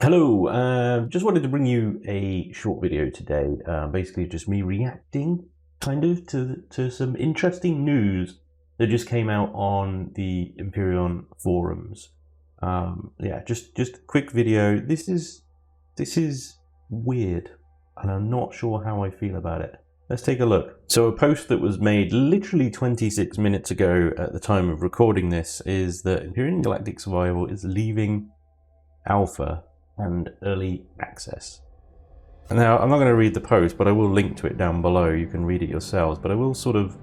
Hello, just wanted to bring you a short video today. Basically, just me reacting, kind of, to some interesting news that just came out on the Empyrion forums. Yeah, just a quick video. This is weird, and I'm not sure how I feel about it. Let's take a look. So, a post that was made literally 26 minutes ago at the time of recording this is that Empyrion Galactic Survival is leaving alpha and early access. Now, I'm not going to read the post, but I will link to it down below. You can read it yourselves, but I will sort of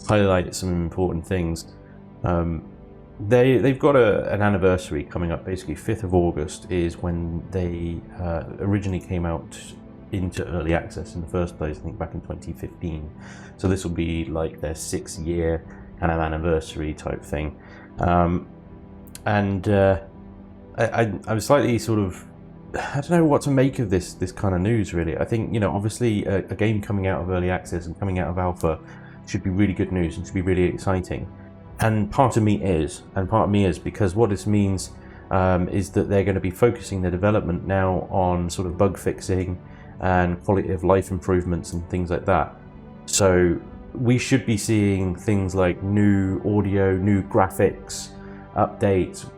highlight some important things. They've got an anniversary coming up. Basically, 5th of August is when they originally came out into early access in the first place, I think back in 2015. So this will be like their 6-year kind of anniversary type thing. I was slightly sort of, I don't know what to make of this kind of news, really. I think, obviously a game coming out of early access and coming out of alpha should be really good news and should be really exciting. And part of me is because what this means is that they're going to be focusing their development now on sort of bug fixing and quality of life improvements and things like that. So we should be seeing things like new audio, new graphics, updates,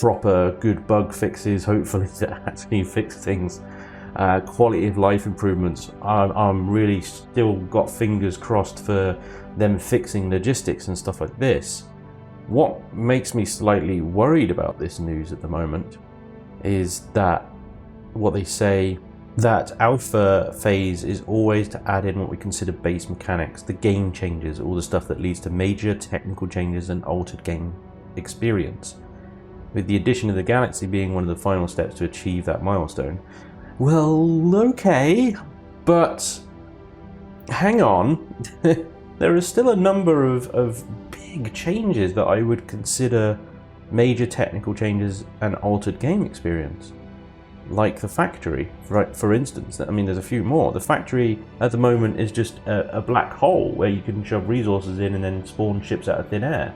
proper good bug fixes, hopefully, to actually fix things, quality of life improvements. I'm really still got fingers crossed for them fixing logistics and stuff like this. What makes me slightly worried about this news at the moment is that what they say, that alpha phase is always to add in what we consider base mechanics, the game changes, all the stuff that leads to major technical changes and altered game experience, with the addition of the Galaxy being one of the final steps to achieve that milestone. Well, okay, but hang on. There are still a number of big changes that I would consider major technical changes and altered game experience. Like the factory, right? For instance, I mean, there's a few more. The factory at the moment is just a black hole where you can shove resources in and then spawn ships out of thin air.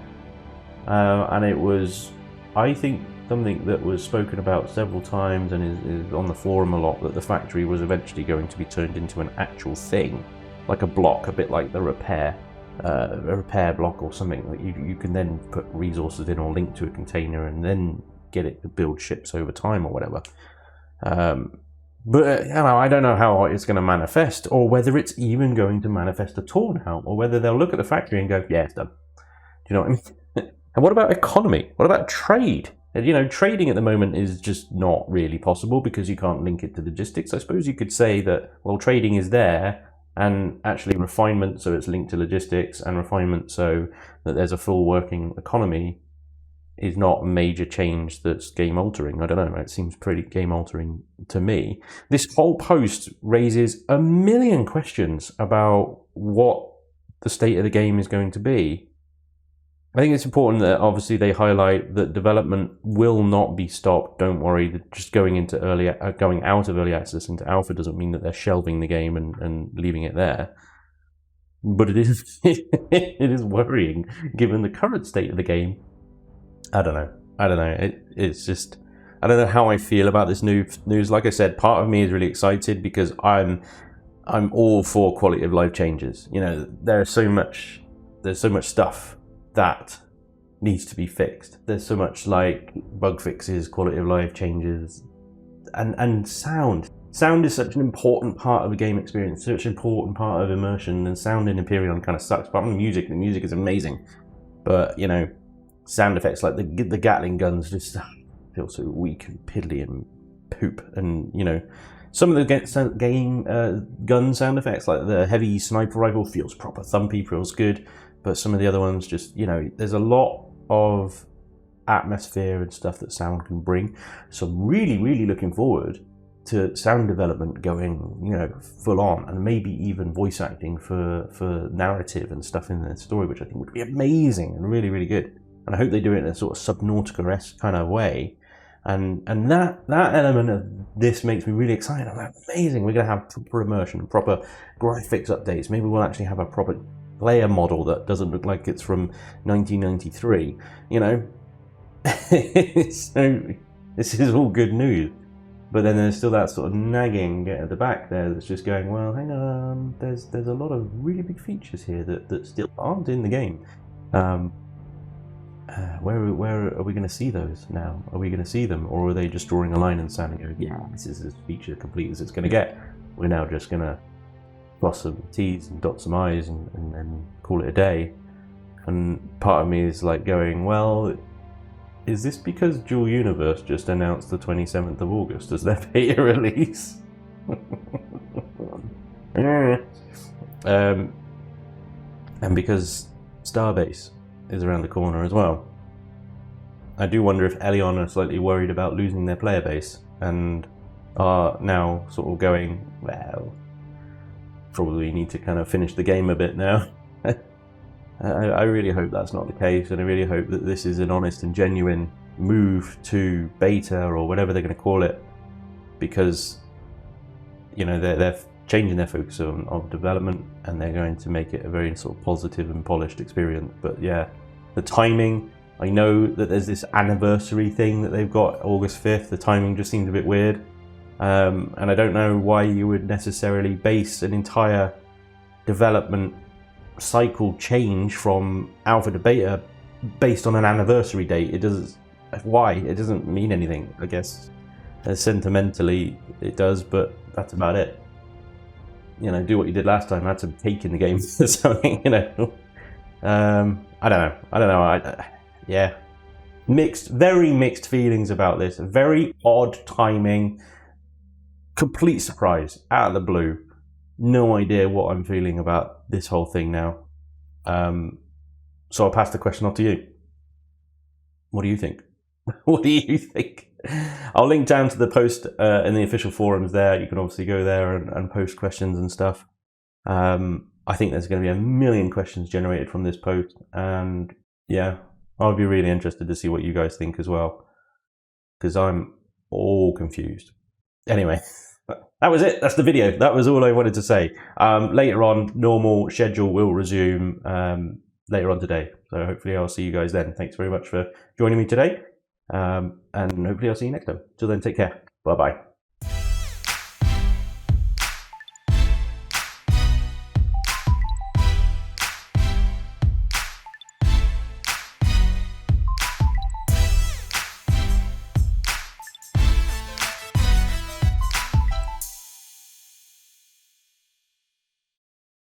And it was, I think, something that was spoken about several times and is on the forum a lot, that the factory was eventually going to be turned into an actual thing, like a block, a bit like the repair block or something that you can then put resources in or link to a container and then get it to build ships over time or whatever. But I don't know how it's going to manifest, or whether it's even going to manifest at all now, or whether they'll look at the factory and go, yeah, it's done. Do you know what I mean? And what about economy? What about trade? Trading at the moment is just not really possible because you can't link it to logistics. I suppose you could say that, well, trading is there, and actually refinement, so it's linked to logistics, and refinement so that there's a full working economy, is not a major change that's game altering. I don't know, it seems pretty game altering to me. This whole post raises a million questions about what the state of the game is going to be. I think it's important that obviously they highlight that development will not be stopped. Don't worry, just going out of early access into alpha doesn't mean that they're shelving the game and leaving it there. But it is it is worrying given the current state of the game. I don't know. It's just, I don't know how I feel about this news. Like I said, part of me is really excited because I'm all for quality of life changes. There's so much stuff that needs to be fixed. There's so much like bug fixes, quality of life changes, and sound. Sound is such an important part of the game experience, such an important part of immersion, and sound in Empyrion kind of sucks. Apart from the music is amazing. But, sound effects like the Gatling guns just feel so weak and piddly and poop. And, some of the game gun sound effects, like the heavy sniper rifle, feels proper thumpy, feels good. But some of the other ones just, there's a lot of atmosphere and stuff that sound can bring. So I'm really, really looking forward to sound development going, full on, and maybe even voice acting for narrative and stuff in the story, which I think would be amazing and really, really good. And I hope they do it in a sort of Subnautica-esque kind of way. And that element of this makes me really excited. I'm like, amazing, we're going to have proper immersion, proper graphics updates. Maybe we'll actually have a proper player model that doesn't look like it's from 1993. So this is all good news. But then there's still that sort of nagging at the back there that's just going, well, hang on, there's a lot of really big features here that still aren't in the game. Where are we going to see those now? Are we going to see them, or are they just drawing a line and saying, yeah, this is as feature complete as it's going to get? We're now just going to cross some T's and dot some I's and then call it a day. And part of me is like going, well, is this because Dual Universe just announced the 27th of August as their beta release? And because Starbase is around the corner as well. I do wonder if Elion are slightly worried about losing their player base and are now sort of going, well, probably need to kind of finish the game a bit now. I really hope that's not the case, and I really hope that this is an honest and genuine move to beta or whatever they're going to call it, because you know they're changing their focus on development, and they're going to make it a very sort of positive and polished experience. But yeah, the timing, I know that there's this anniversary thing that they've got August 5th. The timing just seems a bit weird, and I don't know why you would necessarily base an entire development cycle change from alpha to beta based on an anniversary date. It doesn't. Why? It doesn't mean anything, I guess. Sentimentally it does, but that's about it. You know, do what you did last time. Add some cake in the game or something, you know. I don't know. Yeah, very mixed feelings about this. Very odd timing, complete surprise out of the blue. No idea what I'm feeling about this whole thing now. So I'll pass the question on to you. What do you think? What do you think? I'll link down to the post in the official forums there. You can obviously go there and post questions and stuff. I think there's going to be a million questions generated from this post. And yeah, I'll be really interested to see what you guys think as well, because I'm all confused. Anyway. That was it. That's the video. That was all I wanted to say. Later on, normal schedule will resume later on today. So hopefully I'll see you guys then. Thanks very much for joining me today. And hopefully I'll see you next time. Till then, take care. Bye-bye.